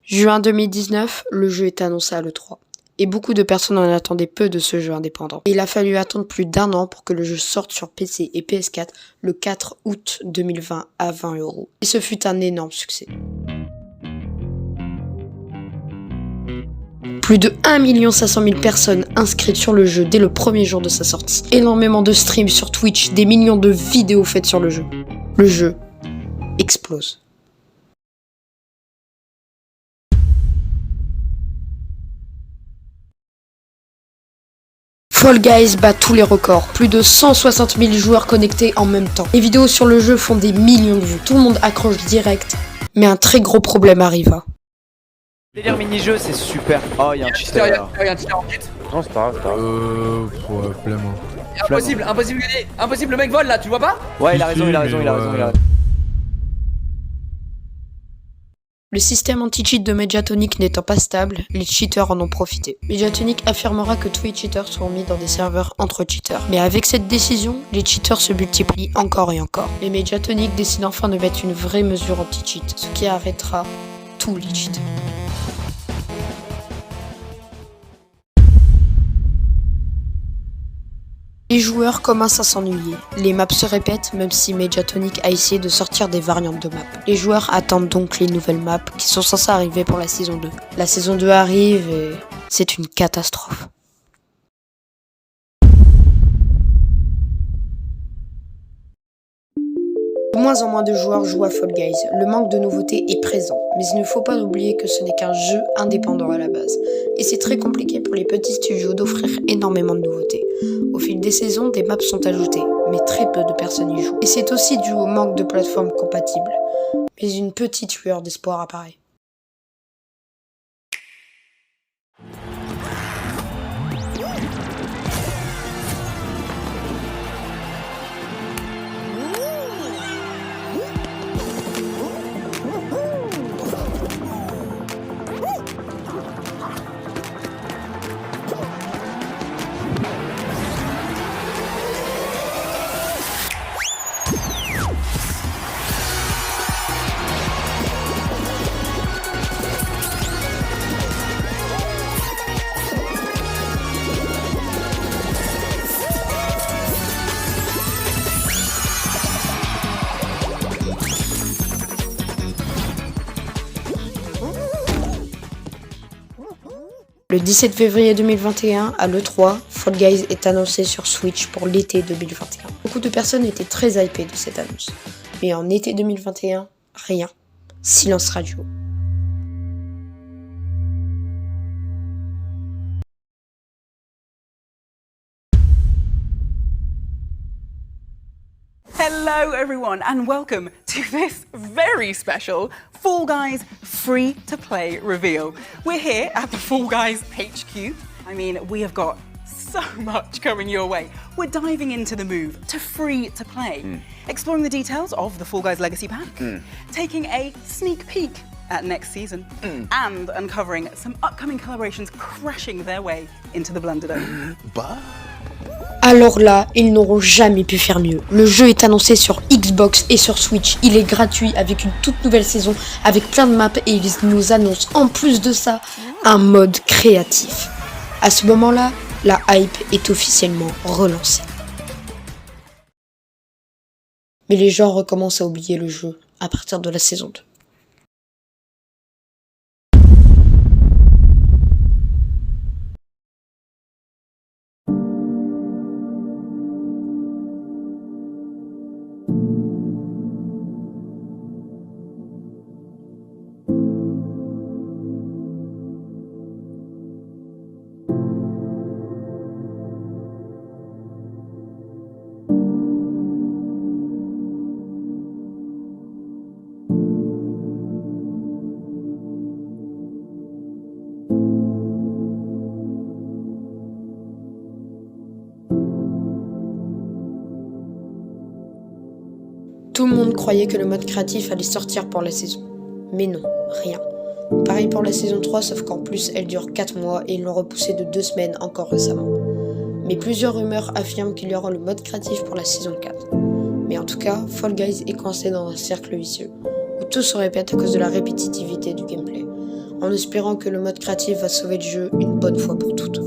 Juin 2019, le jeu est annoncé à l'E3. Et beaucoup de personnes en attendaient peu de ce jeu indépendant. Et il a fallu attendre plus d'1 an pour que le jeu sorte sur PC et PS4 le 4 août 2020 à 20€. Et ce fut un énorme succès. Plus de 1 500 000 personnes inscrites sur le jeu dès le premier jour de sa sortie. Énormément de streams sur Twitch, des millions de vidéos faites sur le jeu. Le jeu explose. Fall Guys bat tous les records, plus de 160 000 joueurs connectés en même temps. Les vidéos sur le jeu font des millions de vues, tout le monde accroche direct, mais un très gros problème arriva. Délire mini-jeu, c'est super. Oh, il y a un cheater là. Il y a un cheater en tête. Non, c'est pas grave. Ouais, flemme. Impossible de gagner. Impossible, le mec vole là, tu vois pas? Ouais, il a raison, il a raison, il a raison. Le système anti-cheat de Mediatonic n'étant pas stable, les cheaters en ont profité. Mediatonic affirmera que tous les cheaters seront mis dans des serveurs entre cheaters. Mais avec cette décision, les cheaters se multiplient encore et encore. Et Mediatonic décide enfin de mettre une vraie mesure anti-cheat, ce qui arrêtera tous les cheaters. Les joueurs commencent à s'ennuyer. Les maps se répètent, même si Mediatonic a essayé de sortir des variantes de maps. Les joueurs attendent donc les nouvelles maps qui sont censées arriver pour la saison 2. La saison 2 arrive et c'est une catastrophe. De moins en moins de joueurs jouent à Fall Guys. Le manque de nouveautés est présent, mais il ne faut pas oublier que ce n'est qu'un jeu indépendant à la base. Et c'est très compliqué pour les petits studios d'offrir énormément de nouveautés. Au fil des saisons, des maps sont ajoutées, mais très peu de personnes y jouent. Et c'est aussi dû au manque de plateformes compatibles. Mais une petite lueur d'espoir apparaît. Le 17 février 2021, à l'E3, Fall Guys est annoncé sur Switch pour l'été 2021. Beaucoup de personnes étaient très hypées de cette annonce. Mais en été 2021, rien. Silence radio. Hello everyone and welcome to this very special Fall Guys free-to-play reveal. We're here at the Fall Guys HQ. I mean, we have got so much coming your way. We're diving into the move to free-to-play, exploring the details of the Fall Guys Legacy Pack, taking a sneak peek at next season, and uncovering some upcoming collaborations crashing their way into the Blunderdome. Alors là, ils n'auront jamais pu faire mieux. Le jeu est annoncé sur Xbox et sur Switch. Il est gratuit avec une toute nouvelle saison, avec plein de maps et ils nous annoncent en plus de ça un mode créatif. À ce moment-là, la hype est officiellement relancée. Mais les gens recommencent à oublier le jeu à partir de la saison 2. Tout le monde croyait que le mode créatif allait sortir pour la saison. Mais non, rien. Pareil pour la saison 3, sauf qu'en plus elle dure 4 mois et ils l'ont repoussé de 2 semaines encore récemment. Mais plusieurs rumeurs affirment qu'il y aura le mode créatif pour la saison 4. Mais en tout cas, Fall Guys est coincé dans un cercle vicieux, où tout se répète à cause de la répétitivité du gameplay. en espérant que le mode créatif va sauver le jeu une bonne fois pour toutes.